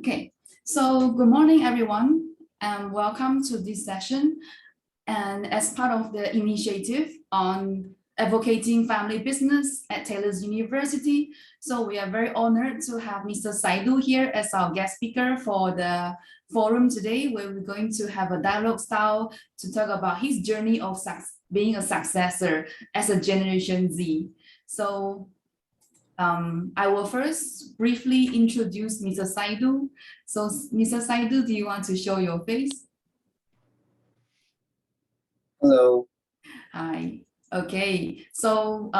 Okay, so good morning, everyone, and welcome to this session. And as part of the initiative on advocating family business at Taylor's University, so we are very honored to have Mr. Saidul here as our guest speaker for the forum today, where we're going to have a dialogue style to talk about his journey of being a successor as a Generation Z. So I will first briefly introduce Mr. Saidul. So Mr. Saidul, do you want to show your face? Hello. Hi. Okay. So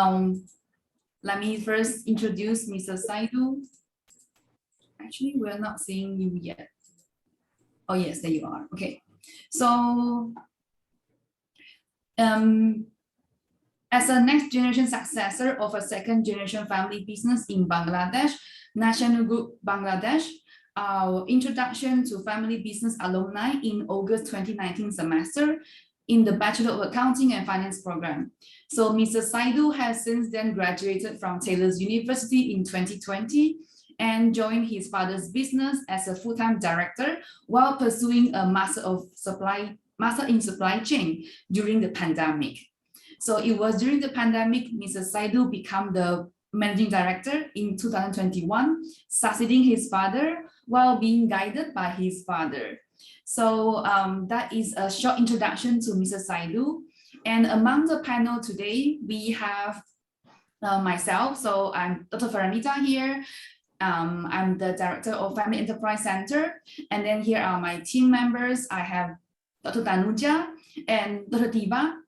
let me first introduce Mr. Saidul. Actually, we're not seeing you yet. Oh yes, there you are. Okay. So as a next generation successor of a second generation family business in Bangladesh, National Group Bangladesh, our introduction to family business alumni in August 2019 semester in the Bachelor of Accounting and Finance program. So Mr. Saidul has since then graduated from Taylor's University in 2020 and joined his father's business as a full-time director while pursuing a master in supply chain during the pandemic. So it was during the pandemic, Mr. Saidul became the managing director in 2021, succeeding his father while being guided by his father. So that is a short introduction to Mr. Saidul. And among the panel today, we have myself. So I'm Dr. Feranita here. I'm the director of Family Enterprise Centre. And then here are my team members. I have Dr. Thanuja and Dr. Tiva.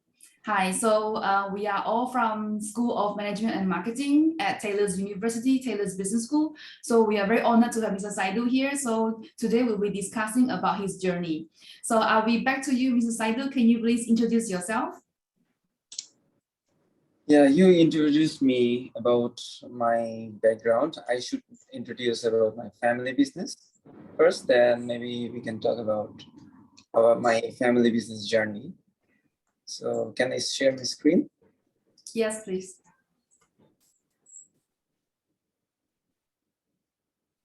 Hi, so we are all from School of Management and Marketing at Taylor's University, Taylor's Business School. So we are very honored to have Mr. Saidul here. So today we'll be discussing about his journey. So I'll be back to you, Mr. Saidul. Can you please introduce yourself? Yeah, you introduced me about my background. I should introduce about my family business first, then maybe we can talk about my family business journey. So can I share my screen? Yes, please.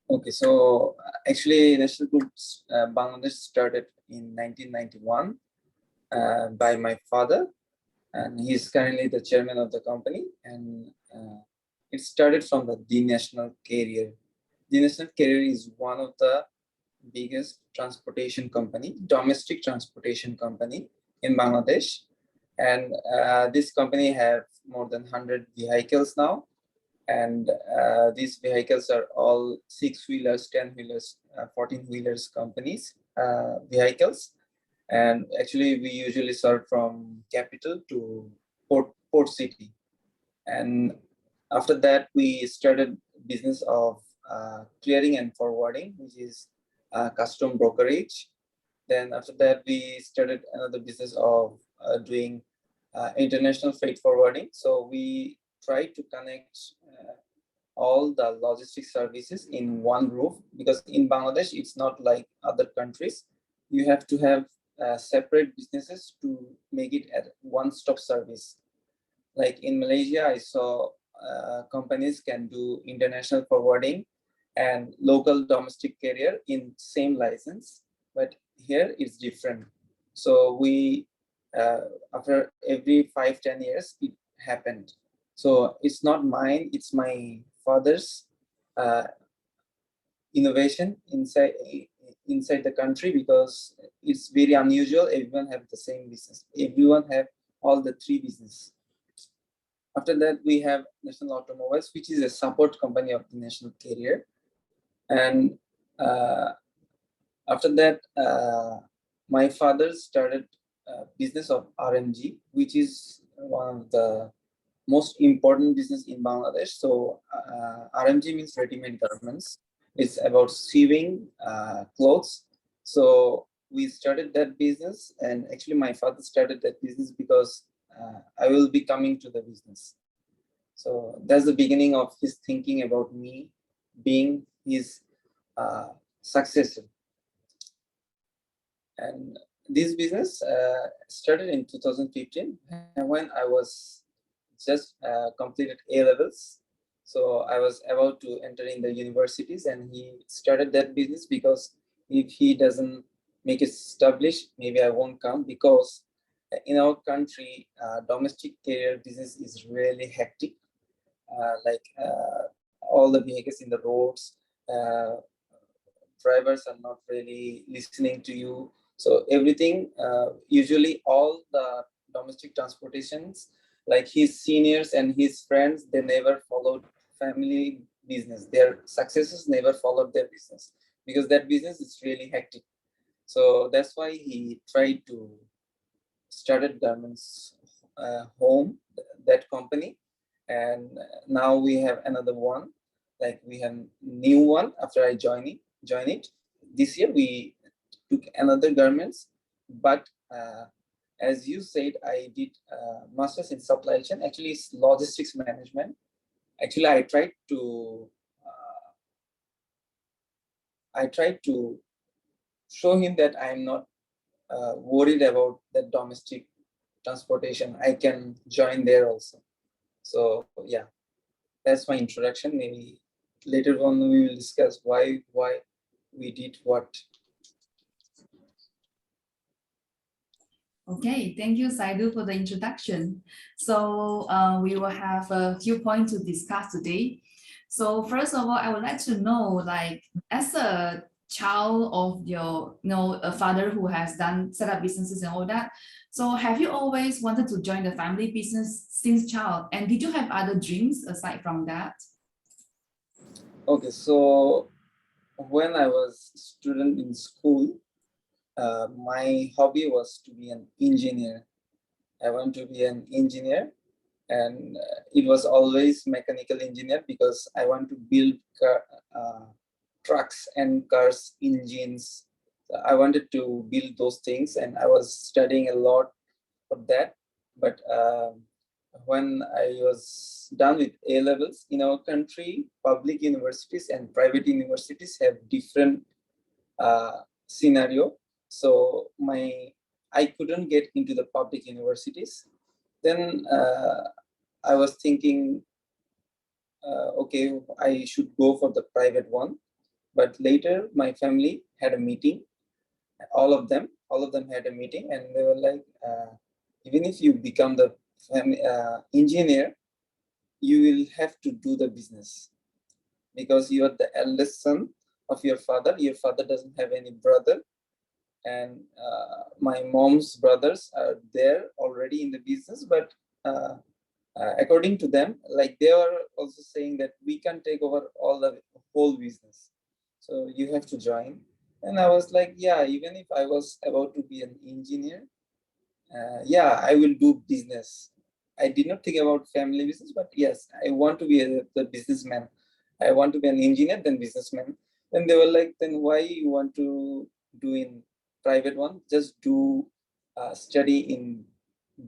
Okay, so actually National Group Bangladesh started in 1991 by my father, and he's currently the chairman of the company. And it started from the National Carrier. The National Carrier is one of the biggest transportation company, domestic transportation company in Bangladesh. And this company have more than 100 vehicles now. And these vehicles are all 6-wheelers, 10-wheelers, 14-wheelers companies, vehicles. And actually, we usually serve from capital to port city. And after that, we started business of clearing and forwarding, which is custom brokerage. Then after that, we started another business of doing international freight forwarding. So we try to connect all the logistics services in one roof, because in Bangladesh, it's not like other countries. You have to have separate businesses to make it at one-stop service. Like in Malaysia, I saw companies can do international forwarding and local domestic carrier in same license, but here it's different. So we, after every 5-10 years, it happened. So it's not mine, it's my father's innovation inside the country, because it's very unusual. Everyone have the same business. Everyone have all the three business. After that, we have National Automobiles, which is a support company of the National Carrier. And after that, my father started business of RMG, which is one of the most important business in Bangladesh. So RMG means ready-made garments. It's about sewing clothes. So we started that business, and actually my father started that business because I will be coming to the business. So that's the beginning of his thinking about me being his successor. And this business started in 2015, and when I was just completed A levels. So I was about to enter in the universities, and he started that business because if he doesn't make it established, maybe I won't come, because in our country, domestic carrier business is really hectic. All the vehicles in the roads, uh, drivers are not really listening to you. So everything, usually all the domestic transportations, like his seniors and his friends, they never followed family business. Their successors never followed their business because that business is really hectic. So that's why he tried to started garments home, that company. And now we have another one, like we have new one after I join it. This year we took another garments, but as you said, I did masters in supply chain. Actually, it's logistics management. Actually, I tried to show him that I'm not worried about the domestic transportation. I can join there also. So yeah, that's my introduction. Maybe later on we will discuss why we did what. Okay, thank you, Saidul, for the introduction. So we will have a few points to discuss today. So first of all, I would like to know, like, as a child of your, a father who has set up businesses and all that. So have you always wanted to join the family business since child? And did you have other dreams aside from that? Okay, so when I was student in school, my hobby was to be an engineer. I want to be an engineer, and it was always mechanical engineer because I want to build trucks and cars engines. I wanted to build those things, and I was studying a lot for that. But when I was done with A levels, in our country, public universities and private universities have different scenario. So I couldn't get into the public universities. Then I was thinking, okay, I should go for the private one. But later, my family had a meeting. All of them had a meeting, and they were like, even if you become the engineer, you will have to do the business because you are the eldest son of your father. Your father doesn't have any brother, and my mom's brothers are there already in the business. But according to them, like they are also saying that we can take over all the whole business, so you have to join. And I was like, yeah, even if I was about to be an engineer, yeah, I will do business. I did not think about family business, but yes, I want to be the businessman. I want to be an engineer, then businessman. Then they were like, then why you want to do in private one? Just do study in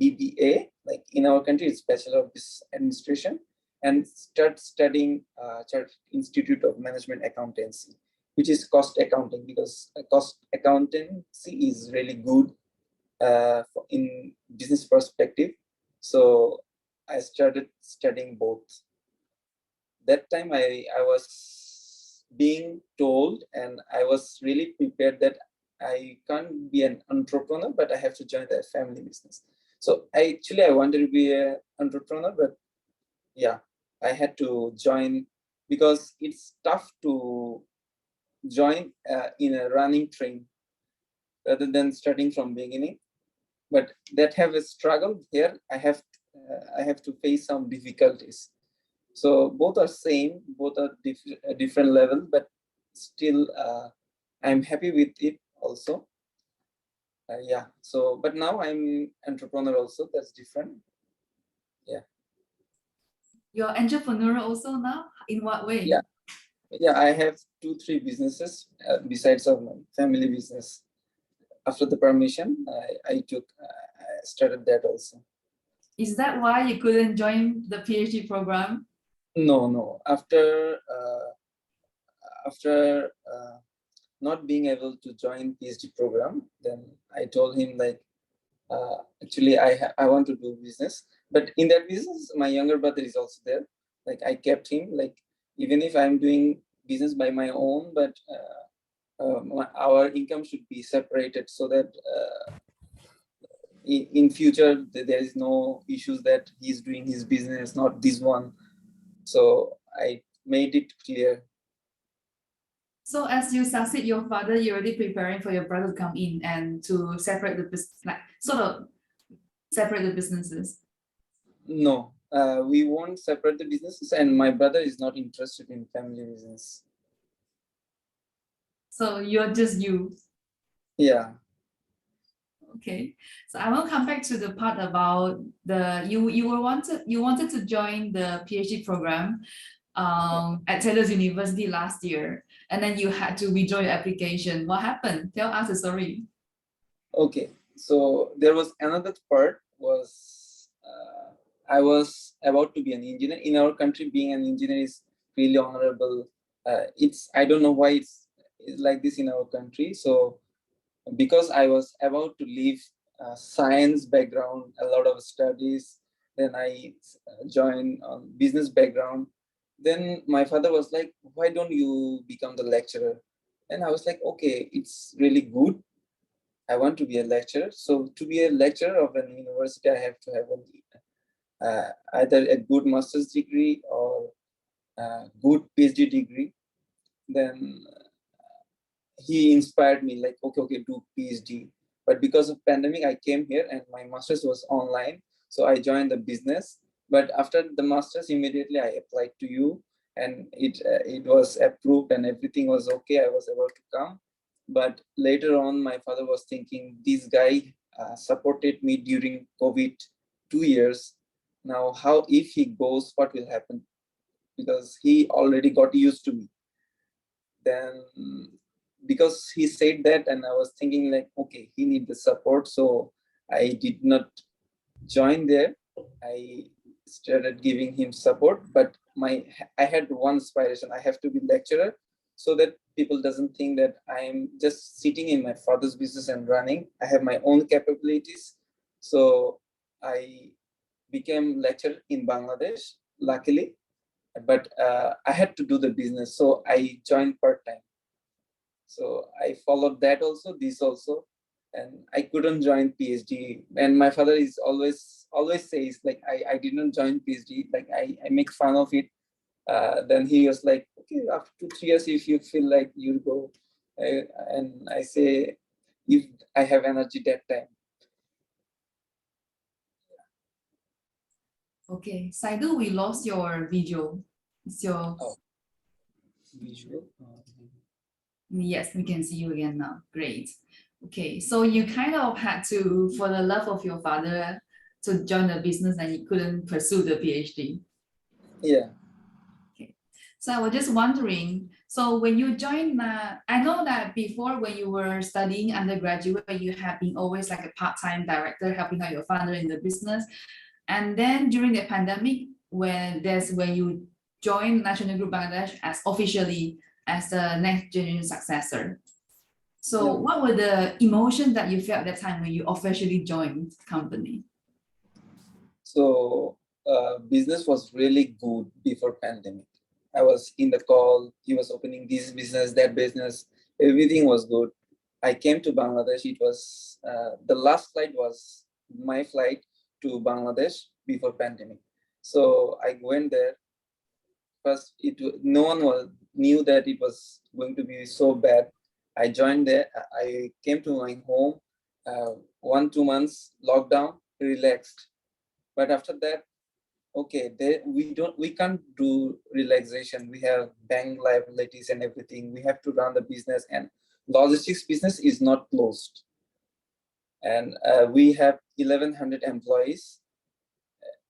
BBA, like in our country, it's Bachelor of Business Administration, and start studying Chartered Institute of Management Accountancy, which is cost accounting, because cost accountancy is really good in business perspective. So I started studying both. That time I was being told, and I was really prepared that I can't be an entrepreneur, but I have to join the family business. So I wanted to be an entrepreneur, but yeah, I had to join because it's tough to join in a running train rather than starting from beginning. But that have a struggle here. I have to face some difficulties. So both are same, both are different level, but still I'm happy with it also. Yeah. So, but now I'm entrepreneur also. That's different. Yeah. You're entrepreneur also now? In what way? Yeah. Yeah. I have 2-3 businesses besides of my family business. After the permission, I started that also. Is that why you couldn't join the PhD program? No. After not being able to join PhD program, then I told him like, actually I want to do business, but in that business, my younger brother is also there. Like I kept him, like even if I'm doing business by my own, but our income should be separated so that in future there is no issues that he's doing his business, not this one. So I made it clear. So as you succeed your father, you're already preparing for your brother to come in and to separate the business, like sort of separate the businesses. No, we won't separate the businesses, and my brother is not interested in family business. So you're just you. Yeah. Okay. So I will come back to the part about the you wanted to join the PhD program at Taylor's University last year, and then you had to withdraw your application. What happened? Tell us the story. Okay. So there was another part was I was about to be an engineer. In our country, being an engineer is really honorable. It's I don't know why it's like this in our country. So because I was about to leave science background, a lot of studies, then I joined on business background. Then my father was like, "Why don't you become the lecturer?" And I was like, "Okay, it's really good. I want to be a lecturer. So to be a lecturer of an university, I have to have either a good master's degree or a good PhD degree." Then he inspired me like, okay, do PhD. But because of pandemic, I came here and my master's was online. So I joined the business. But after the master's, immediately I applied to you, and it was approved and everything was okay. I was about to come. But later on, my father was thinking, this guy supported me during COVID 2 years. Now, how if he goes, what will happen? Because he already got used to me. Then because he said that, and I was thinking like, okay, he needs the support. So I did not join there. I started giving him support, but I had one aspiration. I have to be lecturer so that people doesn't think that I'm just sitting in my father's business and running. I have my own capabilities. So I became lecturer in Bangladesh, luckily, but I had to do the business. So I joined part-time. So I followed that also, this also, and I couldn't join PhD. And my father is always says like I didn't join PhD, like I make fun of it. Then he was like, okay, after 2 3 years, if you feel like you go, and I say, if I have energy that time. Okay, Saidul, we lost your video. It's your Visual. Yes, we can see you again now. Great. Okay, so you kind of had to, for the love of your father, to join the business and you couldn't pursue the PhD. Yeah. Okay. So I was just wondering, so when you joined, I know that before when you were studying undergraduate, you have been always like a part-time director helping out your father in the business. And then during the pandemic, when you joined National Group Bangladesh as officially as the next generation successor. So Yeah. what were the emotions that you felt at that time when you officially joined the company? So business was really good before pandemic. I was in the call, he was opening this business, that business, everything was good. I came to Bangladesh. It was the last flight was my flight to Bangladesh before pandemic. So I went there. First, no one knew that it was going to be so bad. I joined there. I came to my home. 1 2 months lockdown, relaxed. But after that, okay, we can't do relaxation. We have bank liabilities and everything. We have to run the business, and logistics business is not closed. And we have 1,100 employees.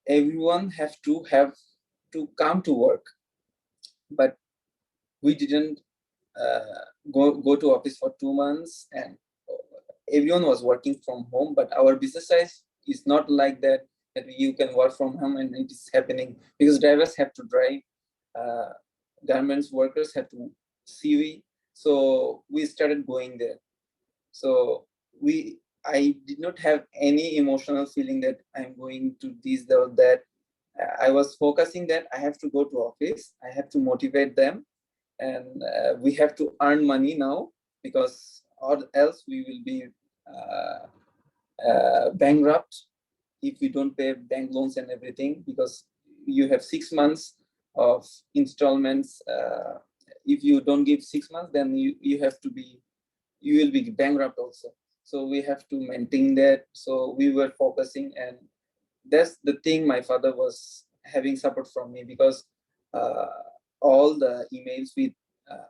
Everyone have to come to work, but we didn't go to office for 2 months, and everyone was working from home. But our business size is not like that you can work from home and it is happening, because drivers have to drive, uh, garments workers have to CV. So we started going there. So I did not have any emotional feeling that I'm going to this or that. I was focusing that I have to go to office, I have to motivate them, and we have to earn money now, because or else we will be bankrupt if we don't pay bank loans and everything, because you have 6 months of installments. If you don't give 6 months, then you will be bankrupt also. So we have to maintain that. So we were focusing, and that's the thing my father was having support from me, because all the emails with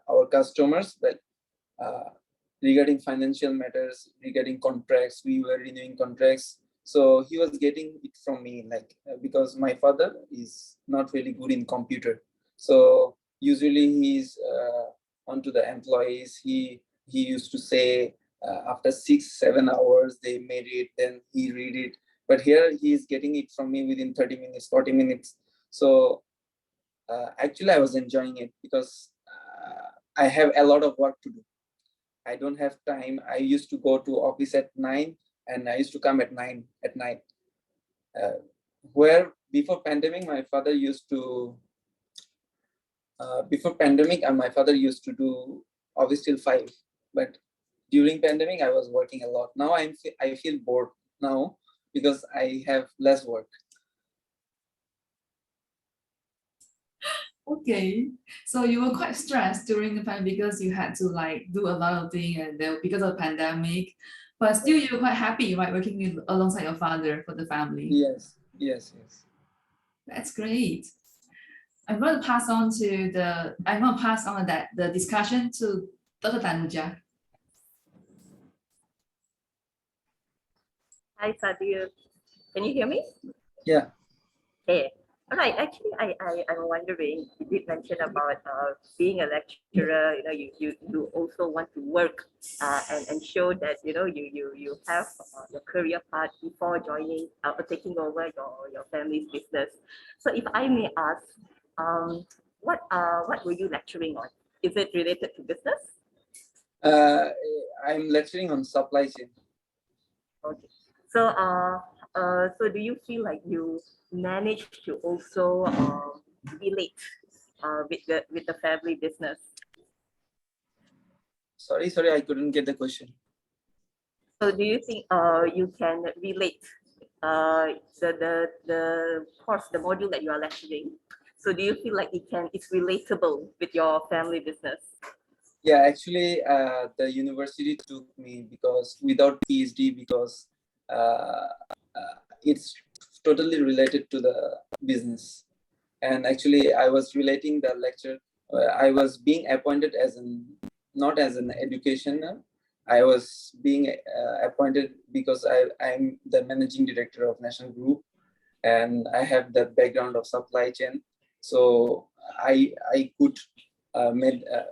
our customers, like regarding financial matters, regarding contracts, we were renewing contracts. So he was getting it from me, like because my father is not really good in computer. So usually he's onto the employees. He used to say after 6-7 hours they made it, then he read it. But here he is getting it from me within 30 minutes, 40 minutes. So actually I was enjoying it, because I have a lot of work to do. I don't have time. I used to go to office at 9, and I used to come at 9 at night. Where before pandemic, my father used to do office till 5. But during pandemic, I was working a lot. Now I feel bored now, because I have less work. Okay, so you were quite stressed during the time because you had to like do a lot of things, and then because of the pandemic, but still you were quite happy, right, working alongside your father for the family. Yes. That's great. I'm going to pass on the discussion to Dr. Thanuja. Hi, Saidul. Can you hear me? Yeah. Okay. All right. Actually, I'm wondering, you did mention about being a lecturer. You also want to work and show that you have your career path before joining or taking over your family's business. So, if I may ask, what were you lecturing on? Is it related to business? I'm lecturing on supply chain. Okay. So do you feel like you managed to also relate with the family business? Sorry, I couldn't get the question. So do you think you can relate the course, the module that you are lecturing? So do you feel like it's relatable with your family business? Yeah, actually, the university took me because without PhD, because it's totally related to the business. And actually, I was relating the lecture. I was being appointed not as an educationer. I was being appointed because I'm the managing director of National Group, and I have the background of supply chain. So I could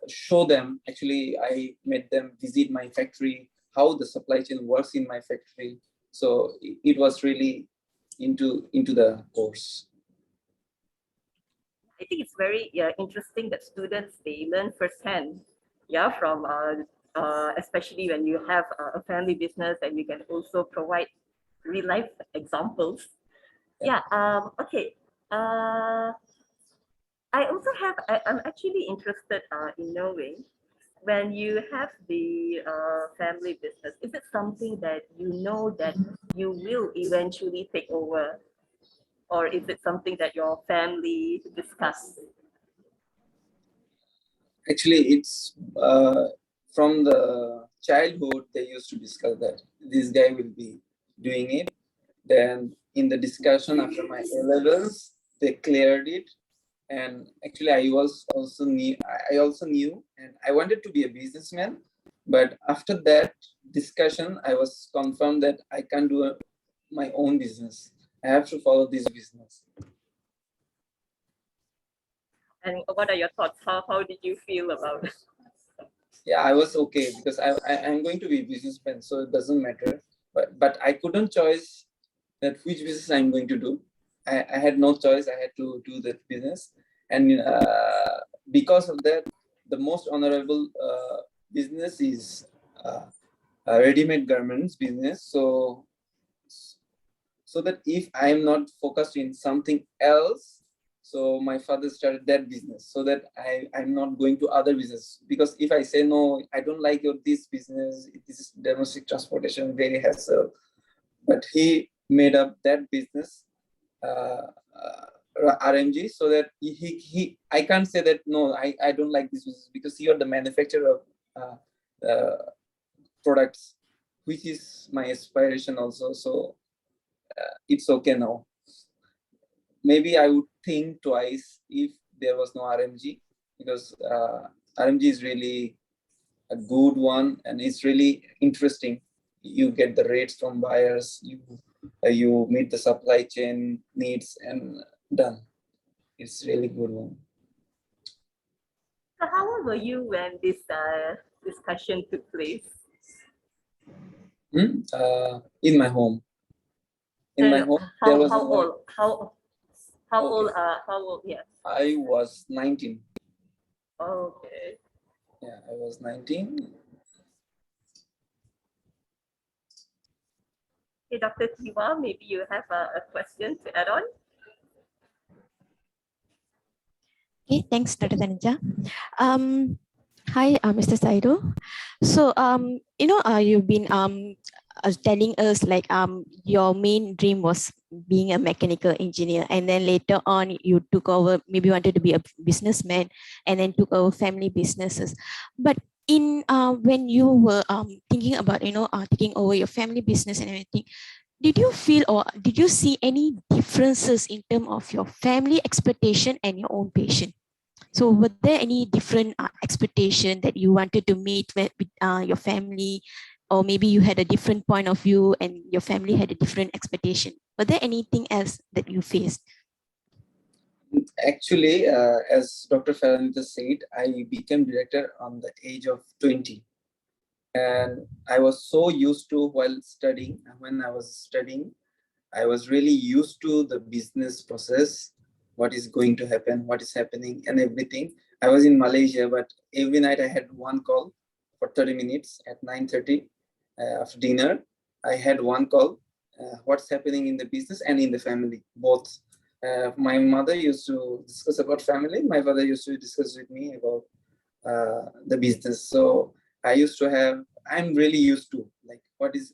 show them. Actually, I made them visit my factory, how the supply chain works in my factory. So it was really into the course. I think it's very interesting that students, they learn firsthand, from especially when you have a family business, and you can also provide real life examples. Okay. I'm actually interested in knowing, when you have the family business, is it something that you know that you will eventually take over, or is it something that your family discuss? Actually, it's from the childhood they used to discuss that this guy will be doing it. Then in the discussion after my A-levels, they cleared it. And actually, I also knew, and I wanted to be a businessman. But after that discussion, I was confirmed that I can't do my own business. I have to follow this business. And what are your thoughts? How did you feel about it? Yeah, I was okay, because I'm going to be a businessman, so it doesn't matter. But I couldn't choose that which business I'm going to do. I had no choice. I had to do that business. And because of that, the most honorable business is ready-made garments business. So so that if I am not focused in something else, so my father started that business so that I'm not going to other business. Because if I say, no, I don't like this business, this is domestic transportation, very hassle. But he made up that business, RMG, so that I can't say that, no, I don't like this business, because you are the manufacturer of products, which is my aspiration also. So it's okay now. Maybe I would think twice if there was no RMG, because RMG is really a good one and it's really interesting. You get the rates from buyers, you meet the supply chain needs, and done. It's really good one. So how old were you when this discussion took place? In my home. In my home, there was how old? How old? Yeah. I was 19. Okay. Yeah, I was 19. Okay, Dr. Thiwa, maybe you have a question to add on? Okay, thanks, Dr. Thanuja. Hi, Mr. Saidul. So, you've been telling us like your main dream was being a mechanical engineer, and then later on you took over, maybe wanted to be a businessman, and then took over family businesses. But in when you were thinking about taking over your family business and everything, did you feel or did you see any differences in terms of your family expectation and your own passion? So were there any different expectation that you wanted to meet with your family, or maybe you had a different point of view and your family had a different expectation? Were there anything else that you faced? Actually, as Dr. Feranita said, I became director on the age of 20. And I was so used to, while studying, when I was studying, I was really used to the business process, what is going to happen, what is happening, and everything. I was in Malaysia, but every night I had one call for 30 minutes at 9:30 after dinner. I had one call, what's happening in the business and in the family, both. My mother used to discuss about family. My father used to discuss with me about the business. So I'm really used to like what is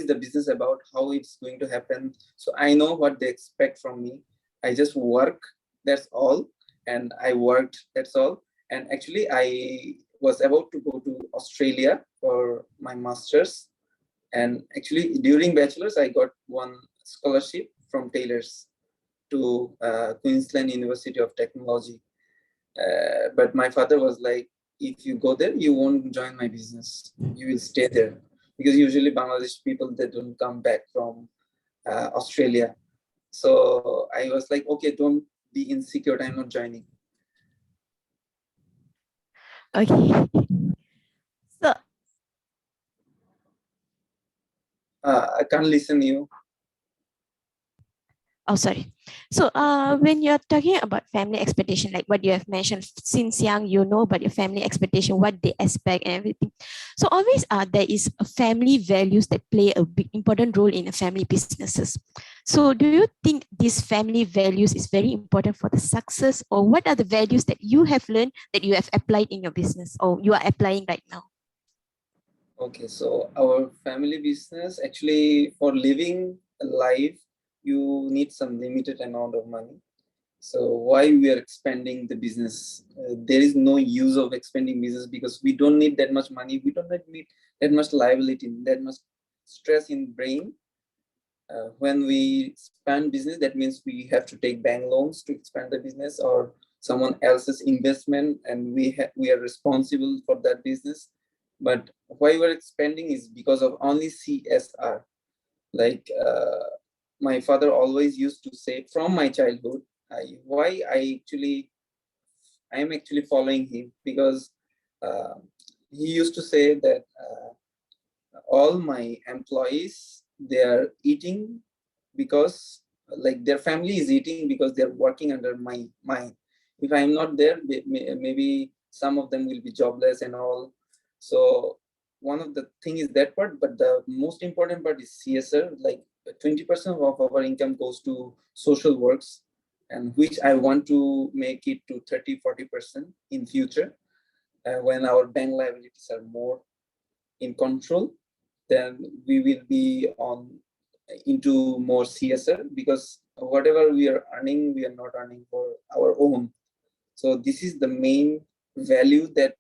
the business about, how it's going to happen. So I know what they expect from me. I just work, that's all. And I worked, that's all. And actually I was about to go to Australia for my master's. And actually during bachelor's, I got one scholarship from Taylor's to Queensland University of Technology. But my father was like, if you go there, you won't join my business. You will stay there. Because usually Bangladesh people, they don't come back from Australia. So I was like, okay, don't be insecure. I'm not joining. Okay. So I can't listen to you. oh, sorry. So when you're talking about family expectation, like what you have mentioned, since young, you know about your family expectation, what they expect and everything. So always there is a family values that play a big important role in a family businesses. So do you think these family values is very important for the success, or what are the values that you have learned that you have applied in your business or you are applying right now? Okay, so our family business, actually for living a life, you need some limited amount of money. So why we are expanding the business? There is no use of expanding business because we don't need that much money. We don't need that much liability, that much stress in brain. When we expand business, that means we have to take bank loans to expand the business or someone else's investment, and we are responsible for that business. But why we're expanding is because of only CSR. Like my father always used to say from my childhood, I am actually following him because he used to say that all my employees, they are eating because like their family is eating because they're working under my mind. If I'm not there, maybe some of them will be jobless and all. So one of the thing is that part, but the most important part is CSR. Like 20% of our income goes to social works, and which I want to make it to 30-40% in future. When our bank liabilities are more in control, then we will be on into more CSR, because whatever we are earning, we are not earning for our own. So this is the main value that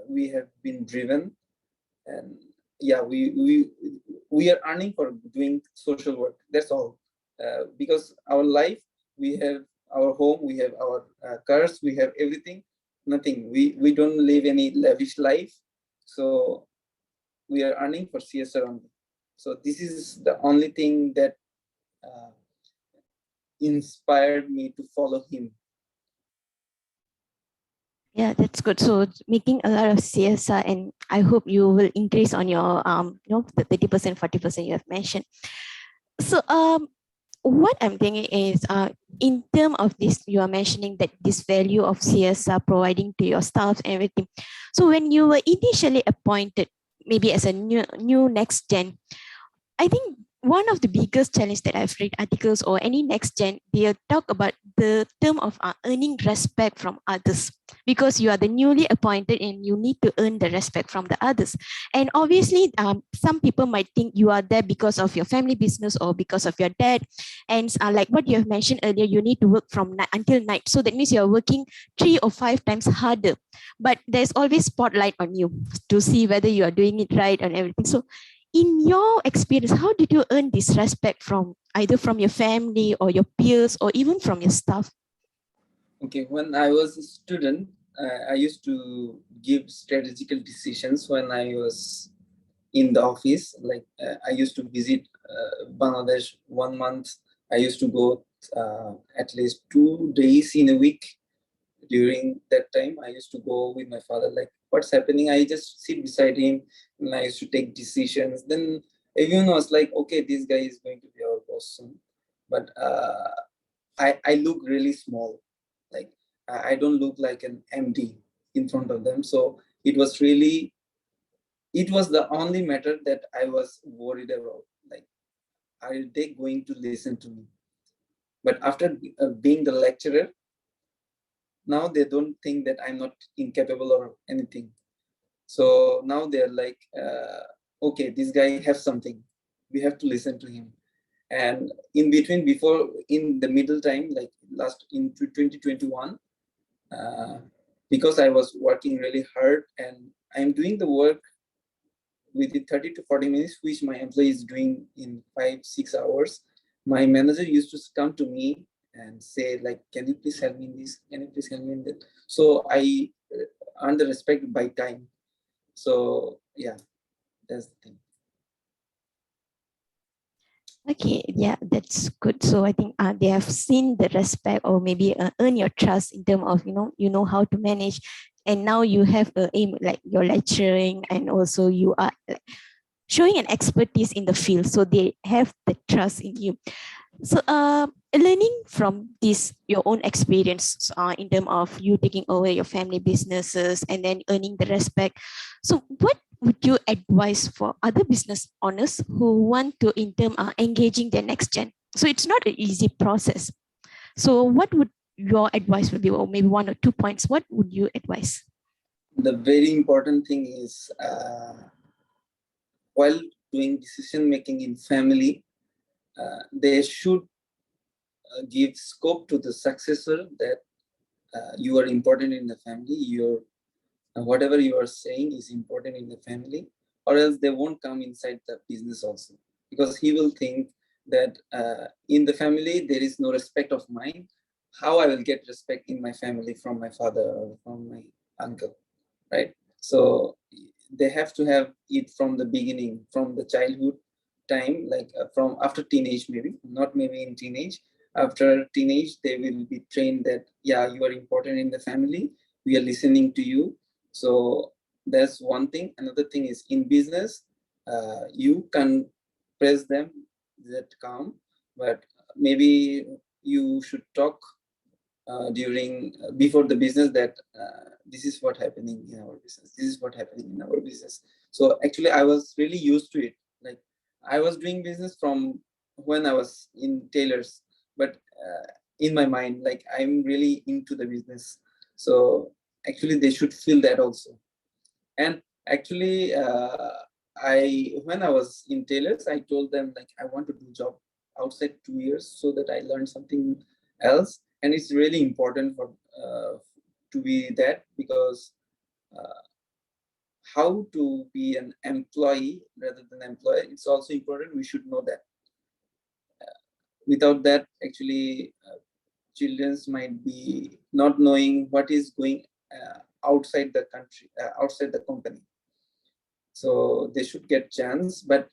we have been driven. And yeah, we are earning for doing social work. That's all. Because our life, we have our home, we have our cars, we have everything. Nothing. We don't live any lavish life. So we are earning for CSR only. So this is the only thing that inspired me to follow him. Yeah, that's good. So making a lot of CSR, and I hope you will increase on your the 30%, 40% you have mentioned. So what I'm thinking is in terms of this, you are mentioning that this value of CSR providing to your staff and everything. So when you were initially appointed, maybe as a new next gen, I think one of the biggest challenge that I've read articles or any next gen, they talk about the term of earning respect from others, because you are the newly appointed and you need to earn the respect from the others. And obviously, some people might think you are there because of your family business or because of your dad. And like what you have mentioned earlier, you need to work from night until night. So that means you're working 3 or 5 times harder. But there's always spotlight on you to see whether you are doing it right and everything. So in your experience, how did you earn this respect from either from your family or your peers or even from your staff? Okay, when I was a student, I used to give strategical decisions when I was in the office. Like I used to visit Bangladesh 1 month. I used to go at least 2 days in a week. During that time, I used to go with my father, like, what's happening? I just sit beside him and I used to take decisions. Then everyone was like, okay, this guy is going to be our boss soon. But I look really small. Like I don't look like an MD in front of them. So it was the only matter that I was worried about. Like, are they going to listen to me? But after being the lecturer, now they don't think that I'm not incapable or anything. So now they're like, okay, this guy has something. We have to listen to him. And in between, in the middle time, like last in 2021, because I was working really hard and I'm doing the work within 30 to 40 minutes, which my employee is doing in 5-6 hours. My manager used to come to me and say, like, can you please help me in this? Can you please help me in that? So I earn the respect by time. So yeah, that's the thing. Okay, yeah, that's good. So I think they have seen the respect or maybe earn your trust in terms of, you know how to manage. And now you have a aim, like you're lecturing, and also you are like, showing an expertise in the field. So they have the trust in you. So learning from this, your own experience in terms of you taking over your family businesses and then earning the respect. So what would you advise for other business owners who want to in terms of engaging their next gen? So it's not an easy process. So what would your advice would be, or maybe 1 or 2 points, what would you advise? The very important thing is while doing decision making in family, they should give scope to the successor that you are important in the family. Whatever you are saying is important in the family, or else they won't come inside the business also, because he will think that in the family there is no respect of mine. How I will get respect in my family from my father or from my uncle, right? So they have to have it from the beginning, from the childhood time, like from after teenage, maybe not maybe in teenage. After teenage, they will be trained that, yeah, you are important in the family. We are listening to you. So that's one thing. Another thing is in business, you can press them that calm, but maybe you should talk before the business that this is what happening in our business. This is what happening in our business. So actually, I was really used to it. Like I was doing business from when I was in tailors, but in my mind, like I'm really into the business. So actually they should feel that also. And actually, when I was in tailors, I told them like I want to do job outside 2 years so that I learn something else. And it's really important for to be that, because how to be an employee rather than employer, it's also important. We should know that. Without that, actually, children might be not knowing what is going outside the country, outside the company. So they should get chance, but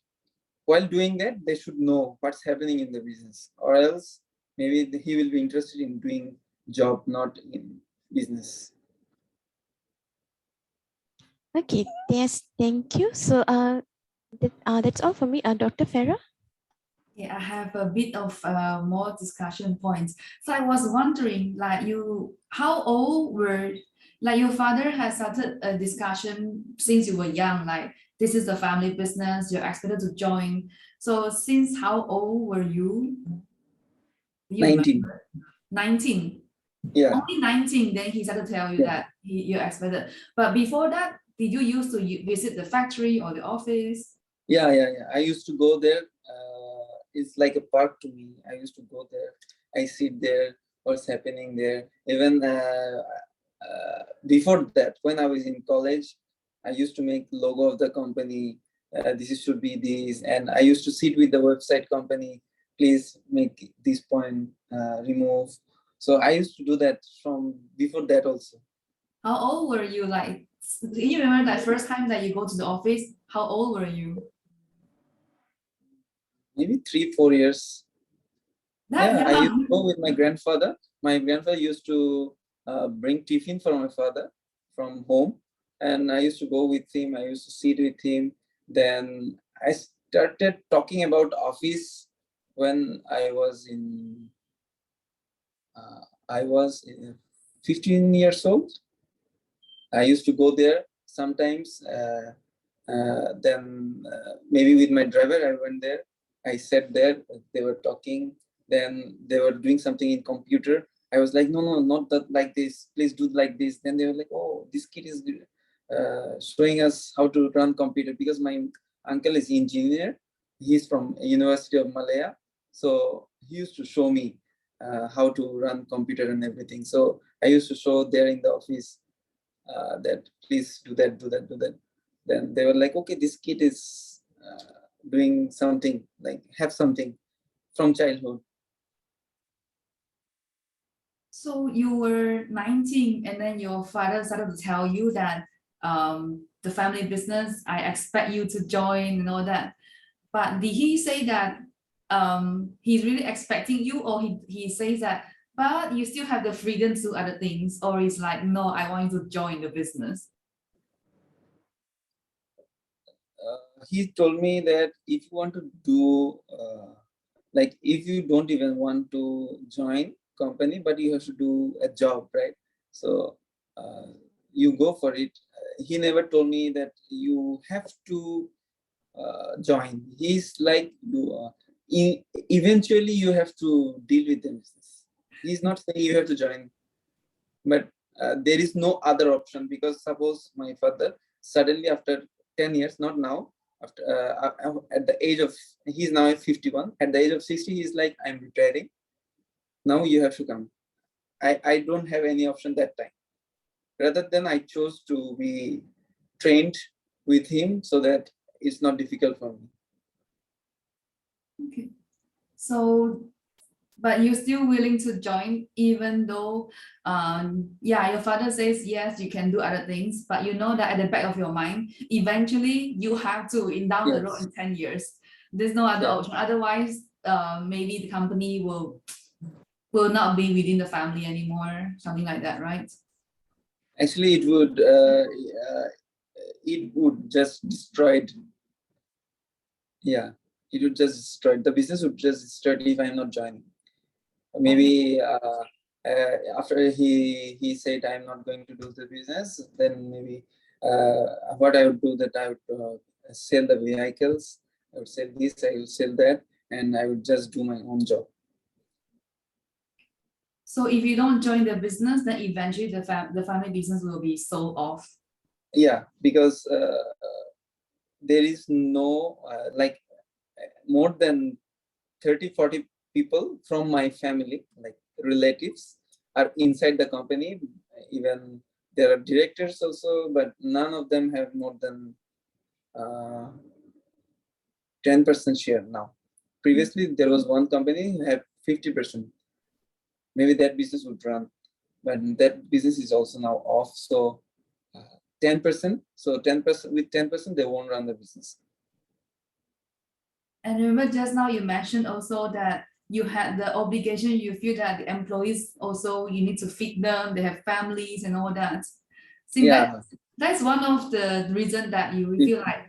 while doing that, they should know what's happening in the business, or else maybe he will be interested in doing job, not in business. Okay, yes, thank you. So that's all for me, Dr. Farah. Yeah, I have a bit of more discussion points. So I was wondering, like how old were, like your father has started a discussion since you were young, like this is the family business, you're expected to join. So since how old were you? Do you 19. remember? 19. Yeah. Only 19, then he started to tell you Yeah. that you're expected. But before that, did you used to visit the factory or the office? Yeah. I used to go there. It's like a park to me. I used to go there. I sit there. What's happening there? Even before that, when I was in college, I used to make logo of the company. Should be this, and I used to sit with the website company. Please make this point, remove. So I used to do that from before that also. How old were you? Like, do you remember that first time that you go to the office? How old were you? Maybe 3-4 years. That Yeah, I used to young? go with my grandfather. My grandfather used to bring tiffin for my father from home, and I used to go with him. I used to sit with him. Then I started talking about office when I was in 15 years old. I used to go there sometimes. Then maybe with my driver, I went there. I sat there. They were talking. Then they were doing something in computer. I was like, no, not that, like this. Please do like this. Then they were like, oh, this kid is showing us how to run computer, because my uncle is engineer. He's from University of Malaya, so he used to show me how to run computer and everything. So I used to show there in the office that please do that, do that, do that. Then they were like, okay, this kid is doing something, like have something from childhood. So you were 19 and then your father started to tell you that the family business, I expect you to join and all that. But did he say that he's really expecting you, or he says that, but you still have the freedom to do other things, or he's like, no, I want you to join the business? He told me that if you want to do, like if you don't even want to join company, but you have to do a job, right? So you go for it. He never told me that you have to join. He's like, eventually you have to deal with the business. He's not saying you have to join, but there is no other option, because suppose my father suddenly after 10 years, not now, after at the age of, he's now at 51, at the age of 60, he's like, I'm retiring. Now you have to come. I don't have any option that time. Rather than I chose to be trained with him so that it's not difficult for me. Okay. So, but you're still willing to join, even though, yeah, your father says, yes, you can do other things, but you know that at the back of your mind, eventually you have to, in down the road Yes. in 10 years, there's no other Yeah. option. Otherwise, maybe the company will not be within the family anymore, something like that, right? Actually, it would just destroy it. Yeah, it would just destroy it. The business would just destroy it if I'm not joining. Maybe after he said I'm not going to do the business, then maybe what I would do, that I would sell the vehicles. I would sell this, I would sell that, and I would just do my own job. So if you don't join the business, then eventually the family business will be sold off. Yeah, because there is no more than 30-40 people from my family, like relatives, are inside the company. Even there are directors also, but none of them have more than 10% share now. Previously, there was one company who had 50%. Maybe that business would run, but that business is also now off. So 10%. So 10%, with 10%, they won't run the business. And remember just now you mentioned also that you had the obligation, you feel that the employees also, you need to feed them, they have families and all that. See, Yeah. that's one of the reasons that you feel like.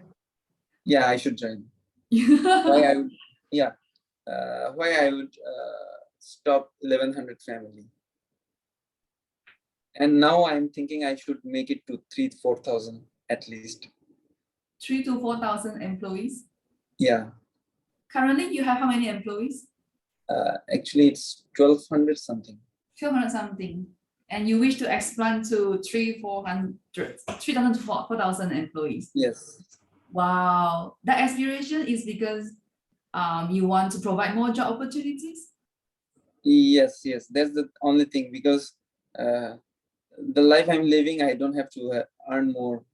Yeah, I should join. Why I would, yeah, why I would stop 1100 family. And now I'm thinking I should make it to 3,000-4,000 at least. 3,000 to 4,000 employees. Yeah. Currently, you have how many employees? Actually, it's 1,200 something. 1,200 something. And you wish to expand to 3,000 to 4,000 employees. Yes. Wow. The aspiration is because you want to provide more job opportunities? Yes, that's the only thing, because the life I'm living, I don't have to earn more.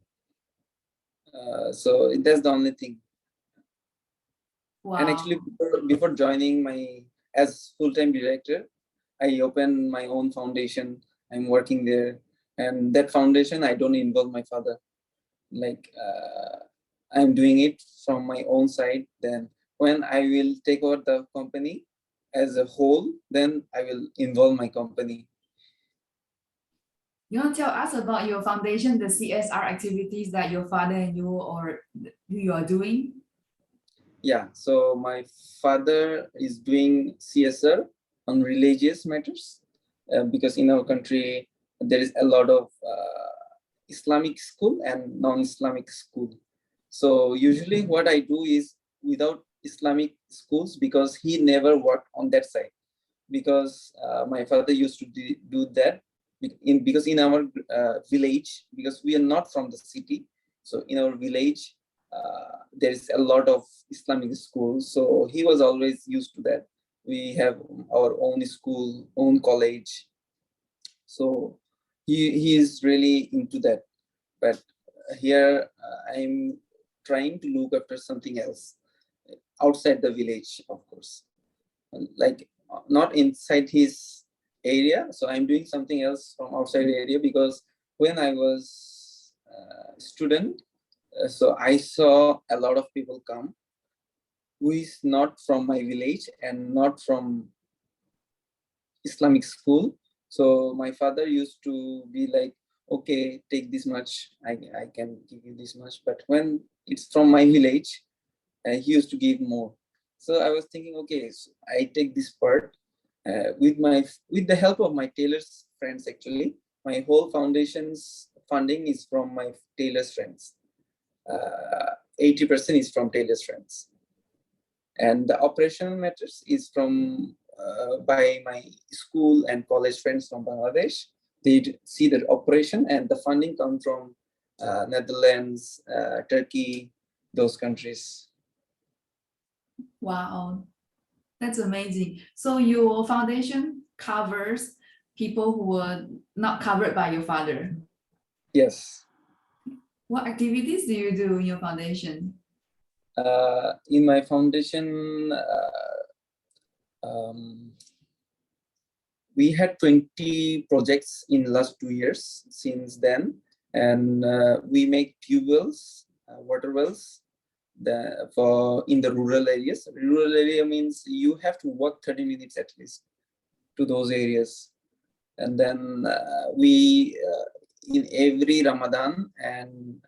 So that's the only thing. Wow. And actually, before joining as full-time director, I opened my own foundation. I'm working there, and that foundation, I don't involve my father. Like I'm doing it from my own side. Then when I will take over the company as a whole, then I will involve my company. You want to tell us about your foundation, the CSR activities that your father and you are doing? Yeah, so my father is doing CSR on religious matters, because in our country there is a lot of Islamic school and non-Islamic school. So usually what I do is without Islamic schools, because he never worked on that side, because my father used to do that because in our village, because we are not from the city, so in our village there is a lot of Islamic schools. So he was always used to that. We have our own school, own college. So he is really into that. But here I'm trying to look after something else outside the village, of course, like not inside his area. So I'm doing something else from outside the area, because when I was a student, so I saw a lot of people come who is not from my village and not from Islamic school. So my father used to be like, okay, take this much, I can give you this much. But when it's from my village, he used to give more. So I was thinking, okay, so I take this part with the help of my tailor's friends. Actually, my whole foundation's funding is from my tailor's friends. 80% is from tailor's friends, and the operational matters is from by my school and college friends from Bangladesh. They see the operation, and the funding comes from Netherlands, Turkey, those countries. Wow, that's amazing. So your foundation covers people who were not covered by your father. Yes. What activities do you do in your foundation? In my foundation, we had 20 projects in the last 2 years since then, and we make tube wells, water wells, in the rural areas. Rural area means you have to walk 30 minutes at least to those areas. And then we, in every Ramadan and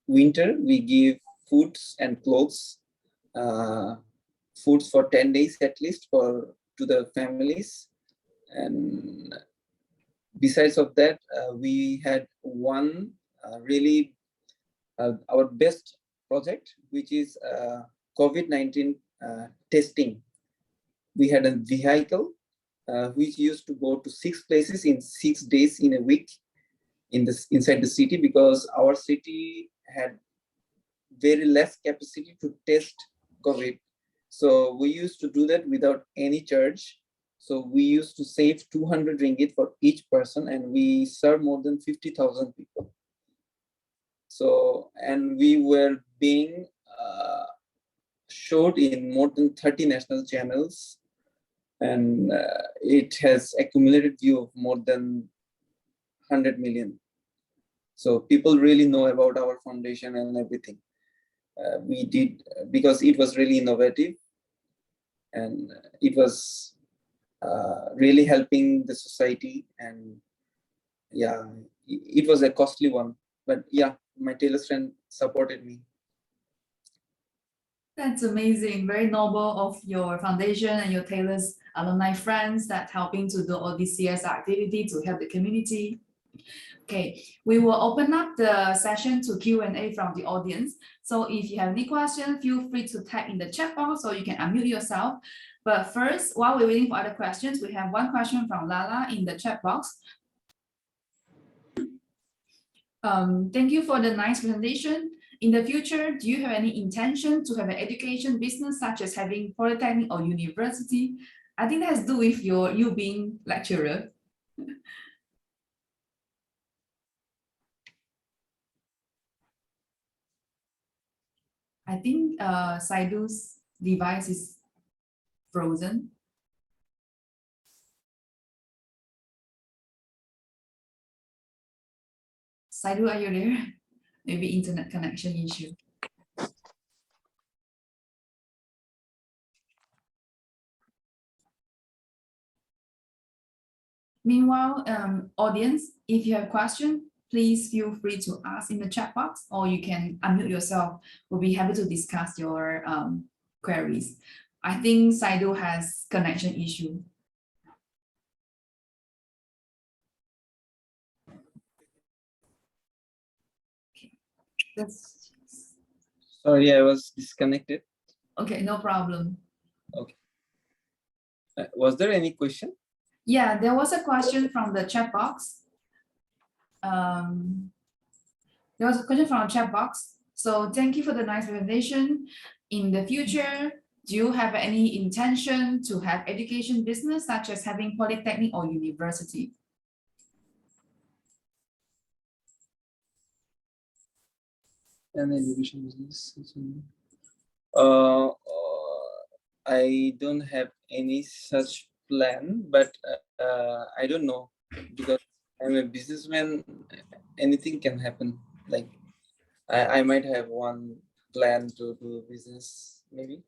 winter, we give foods and clothes, foods for 10 days at least to the families. And besides of that, we had one really our best project, which is COVID-19 testing. We had a vehicle which used to go to 6 places in 6 days in a week inside the city, because our city had very less capacity to test COVID. So we used to do that without any charge. So we used to save 200 ringgit for each person, and we served more than 50,000 people. So, and we were being showed in more than 30 national channels, and it has accumulated view of more than 100 million. So people really know about our foundation and everything. We did because it was really innovative, and it was really helping the society. And yeah, it was a costly one, but yeah, my tailor's friend supported me. That's amazing. Very noble of your foundation and your tailor's alumni friends that helping to do all this CSR activity to help the community. Okay, we will open up the session to Q&A from the audience. So if you have any questions, feel free to type in the chat box, or you can unmute yourself. But first, while we're waiting for other questions, we have one question from Lala in the chat box. Thank you for the nice presentation. In the future, do you have any intention to have an education business, such as having polytechnic or university? I think that has to do with you being lecturer. I think Saidul's device is frozen. Saidul, are you there? Maybe internet connection issue. Meanwhile, audience, if you have a question, please feel free to ask in the chat box, or you can unmute yourself. We'll be happy to discuss your queries. I think Saidul has connection issue. That's Sorry, I was disconnected. okay, no problem. Okay. Was there any question? Yeah, there was a question from the chat box. There was a question from the chat box. So thank you for the nice presentation. In the future, do you have any intention to have education business, such as having polytechnic or university? An education business. I don't have any such plan, but I don't know, because I'm a businessman. Anything can happen. Like I might have one plan to do business, maybe.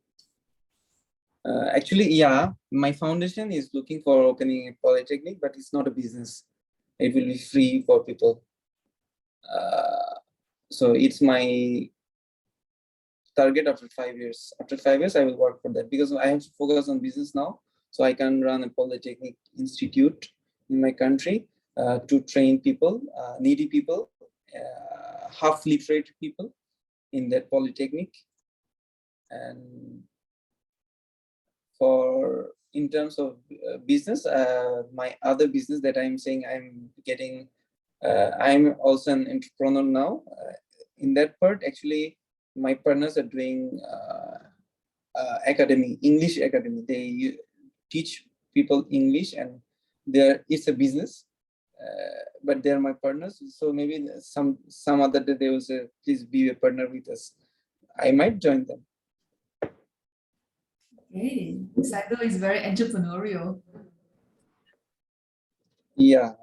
Actually, yeah, my foundation is looking for opening a polytechnic, but it's not a business. It will be free for people. So it's my target after 5 years. After 5 years, I will work for that, because I have to focus on business now. So I can run a polytechnic institute in my country to train people, needy people, half literate people in that polytechnic. And for in terms of business, my other business that I'm saying I'm getting, I'm also an entrepreneur now. In that part, actually, my partners are doing academy, English academy. They teach people English, and it's a business, but they're my partners. So maybe some other day they will say, please be a partner with us. I might join them. Okay, Saidul is very entrepreneurial. Yeah.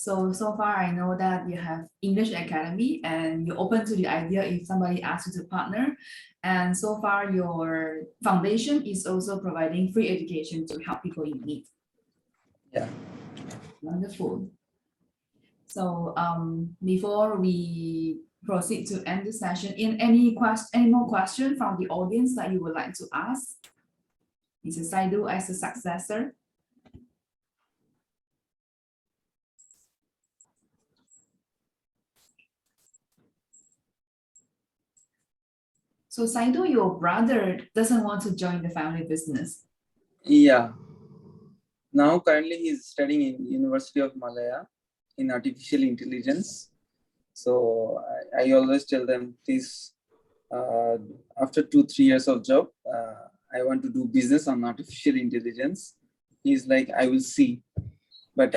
So far I know that you have English Academy and you're open to the idea if somebody asks you to partner. And so far your foundation is also providing free education to help people in need. Yeah. Wonderful. So before we proceed to end the session, any more questions from the audience that you would like to ask Mr. Saidul as a successor? So Saidul, your brother doesn't want to join the family business. Yeah. Now currently he's studying in University of Malaya in artificial intelligence. So I always tell them, please, after 2-3 years of job, I want to do business on artificial intelligence. He's like, I will see, but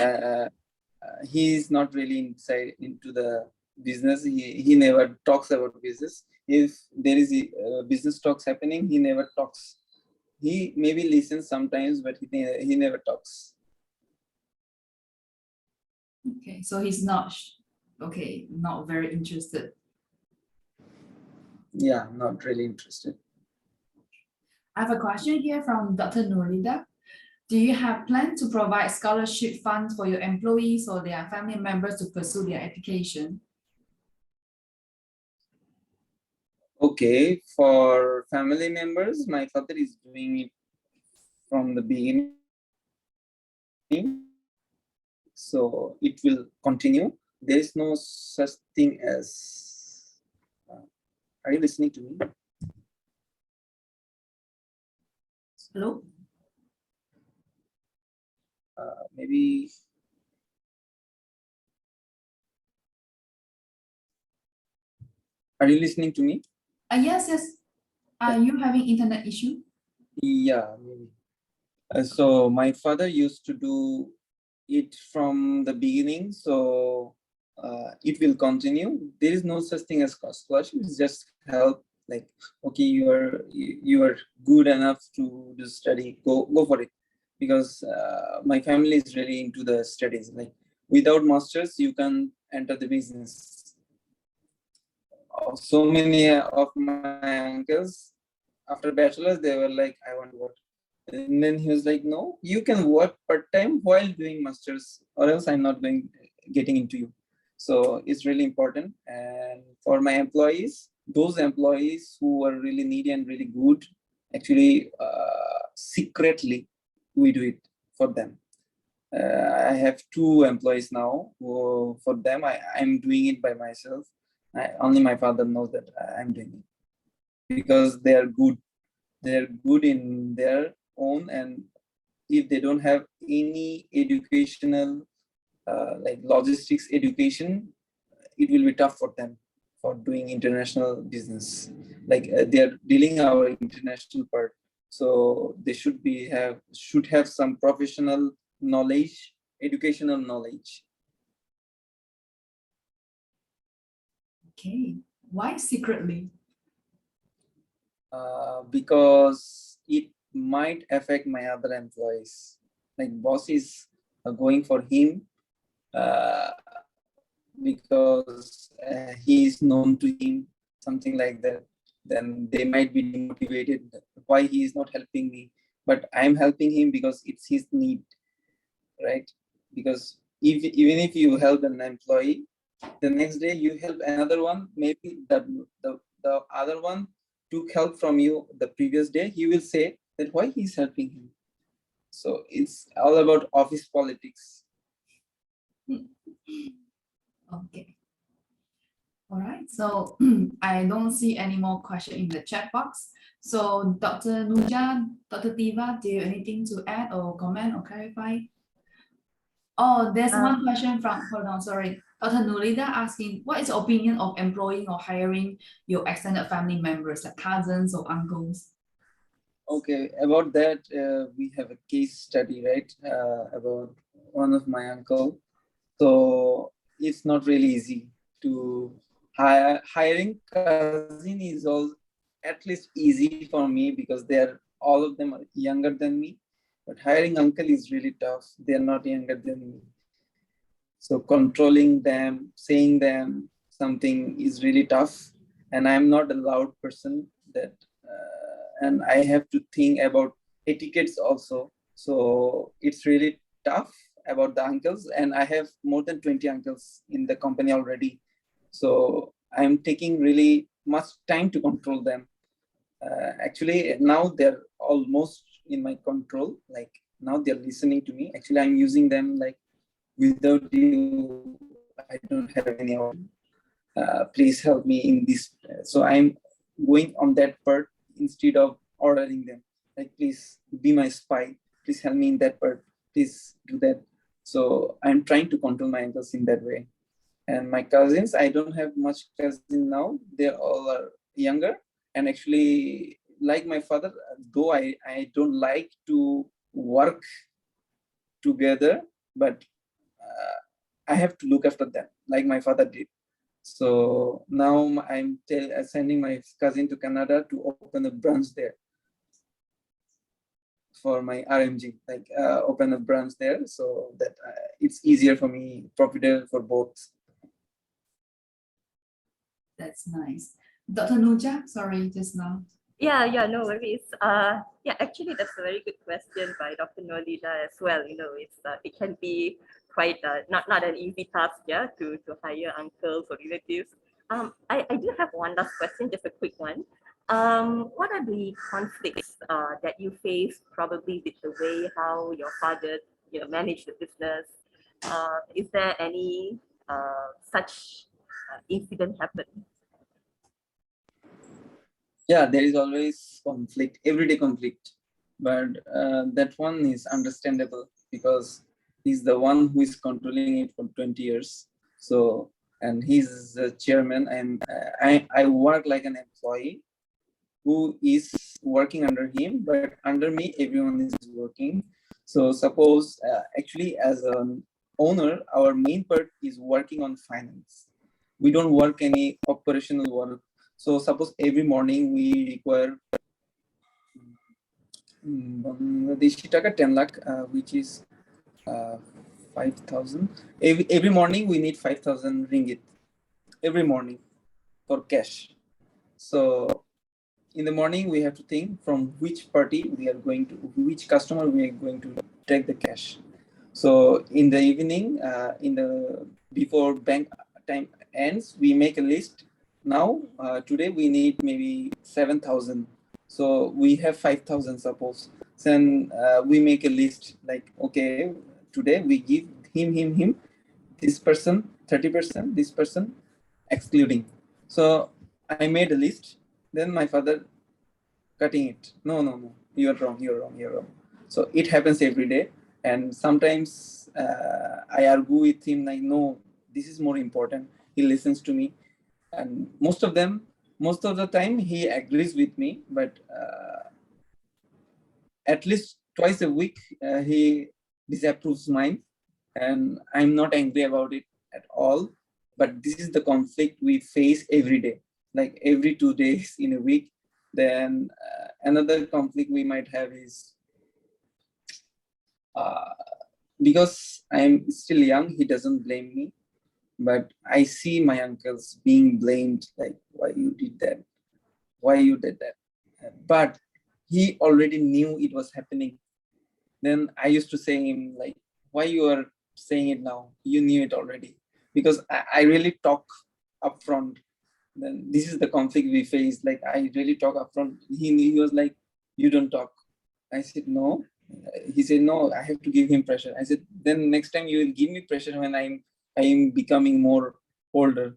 he is not really into the business. He never talks about business. If there is business talks happening, he never talks. He maybe listens sometimes, but he never talks. Okay, so he's not very interested. Yeah, not really interested. I have a question here from Dr. Nurida. Do you have plans to provide scholarship funds for your employees or their family members to pursue their education? Okay, for family members, my father is doing it from the beginning. So it will continue. There is no such thing as, are you listening to me? Hello? Maybe. Are you listening to me? Yes. Are you having internet issue? Yeah, maybe. So my father used to do it from the beginning. So it will continue. There is no such thing as scholarship. It's just help. Like, okay, you are good enough to do study. Go for it. Because my family is really into the studies. Like, without masters, you can enter the business. So many of my uncles, after bachelor's, they were like, I want to work. And then he was like, no, you can work part-time while doing masters, or else I'm not getting into you. So it's really important. And for my employees, those employees who are really needy and really good, actually, secretly, we do it for them. I have 2 employees now. For them, I'm doing it by myself. Only my father knows that I'm doing it because they are good. They're good in their own, and if they don't have any educational, like logistics education, it will be tough for them for doing international business. Like they are dealing our international part, so they should have some professional knowledge, educational knowledge. Okay, why secretly? Because it might affect my other employees. Like boss is going for him because he is known to him, something like that. Then they might be demotivated. Why he is not helping me? But I'm helping him because it's his need, right? Because even if you help an employee, the next day you help another one, maybe the other one took help from you the previous day, he will say that why he's helping him. So it's all about office politics. Okay. All right, so I don't see any more question in the chat box. So Dr. Nuja, Dr. Tiva, do you have anything to add or comment or clarify? Oh, there's one question from, hold on, sorry. Dr. Nurida asking, what is your opinion of employing or hiring your extended family members, like cousins or uncles? Okay, about that, we have a case study, right? About one of my uncle. So it's not really easy to hiring cousin is all at least easy for me because all of them are younger than me. But hiring uncle is really tough. They're not younger than me. So controlling them, saying them something is really tough. And I'm not a loud person and I have to think about etiquettes also. So it's really tough about the uncles, and I have more than 20 uncles in the company already. So I'm taking really much time to control them. Actually, now they're almost in my control. Like now they're listening to me. Actually, I'm using them like without you, I don't have any. Please help me in this. So I'm going on that part instead of ordering them. Like, please be my spy. Please help me in that part. Please do that. So I'm trying to control my uncles in that way. And my cousins, I don't have much cousin now. They all are younger. And actually, like my father, though I don't like to work together, but I have to look after them like my father did. So now I'm sending my cousin to Canada to open a branch there for my RMG, like open a branch there so that it's easier for me, profitable for both. That's nice. Dr. Nuja, sorry, just now. Yeah, no worries. Yeah, actually, that's a very good question by Dr. Nolida as well. You know, it can be quite not an easy task, yeah, to hire uncles or relatives. I do have one last question, just a quick one. What are the conflicts that you face probably with the way how your father, managed the business? Is there any such incident happen? Yeah, there is always conflict, everyday conflict, but that one is understandable because he's the one who is controlling it for 20 years. So, and he's the chairman, and I work like an employee who is working under him, but under me, everyone is working. So suppose actually as an owner, our main part is working on finance. We don't work any operational work. So suppose every morning we require Bangladeshi taka 10 lakh, which is 5,000. Every morning we need 5,000 ringgit every morning for cash. So in the morning we have to think from which party we are going to, which customer we are going to take the cash. So in the evening, before bank time ends, we make a list. Now today we need maybe 7,000. So we have 5,000 suppose. Then we make a list like, okay, today we give him, this person 30%, this person excluding. So I made a list. Then my father cutting it. No, you're wrong. So it happens every day. And sometimes I argue with him like, no, this is more important. He listens to me. And most of the time he agrees with me, but at least twice a week he disapproves mine, and I'm not angry about it at all. But this is the conflict we face every day, like every 2 days in a week. Then another conflict we might have is because I'm still young, he doesn't blame me, but I see my uncles being blamed, like, why you did that, but he already knew it was happening. Then I used to say him like, why you are saying it now, you knew it already, because I really talk upfront. Then this is the conflict we face, like I really talk upfront. He was like, you don't talk. I said no. He said no, I have to give him pressure. I said, then next time you will give me pressure when I'm becoming more older.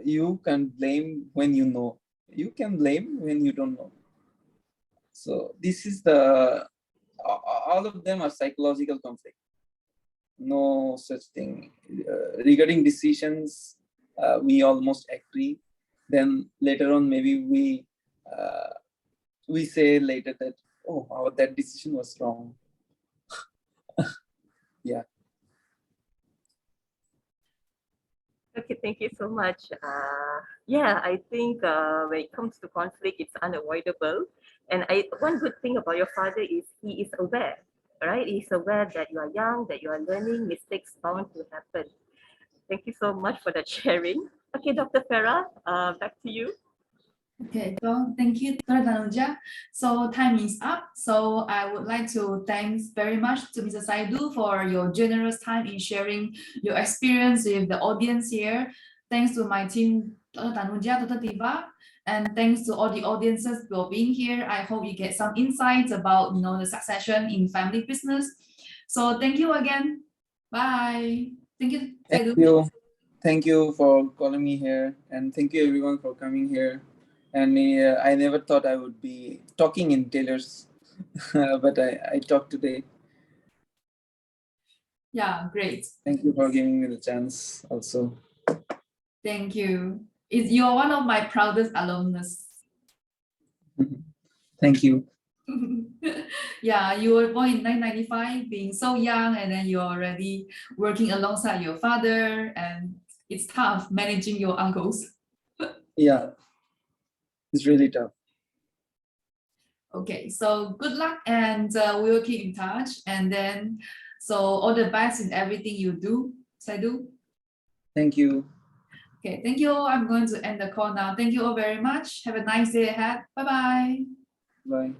You can blame when you know, you can blame when you don't know. So this is all of them are psychological conflict. No such thing. Regarding decisions, we almost agree. Then later on, maybe we say later that, oh, that decision was wrong. Yeah. Okay, thank you so much. Yeah, I think when it comes to conflict, it's unavoidable. And one good thing about your father is he is aware, right? He's aware that you are young, that you are learning, mistakes bound to happen. Thank you so much for that sharing. Okay, Dr. Farah, back to you. Okay, well, thank you, Dr. Thanuja. So time is up. So I would like to thank very much to Mr. Saidul for your generous time in sharing your experience with the audience here. Thanks to my team, Dr. Thanuja, Dr. Tiva, and thanks to all the audiences for being here. I hope you get some insights about the succession in family business. So thank you again. Bye. Thank you, Saidul. Thank you for calling me here, and thank you everyone for coming here. And I never thought I would be talking in Taylor's, but I talked today. Yeah, great. Thank you for giving me the chance also. Thank you. You are one of my proudest alumnus. Thank you. Yeah, you were born in 1995, being so young, and then you're already working alongside your father, and it's tough managing your uncles. Yeah, it's really tough. Okay, so good luck, and we will keep in touch. And then, so all the best in everything you do, Saidul. Thank you. Okay, thank you. I'm going to end the call now. Thank you all very much. Have a nice day ahead. Bye-bye. Bye.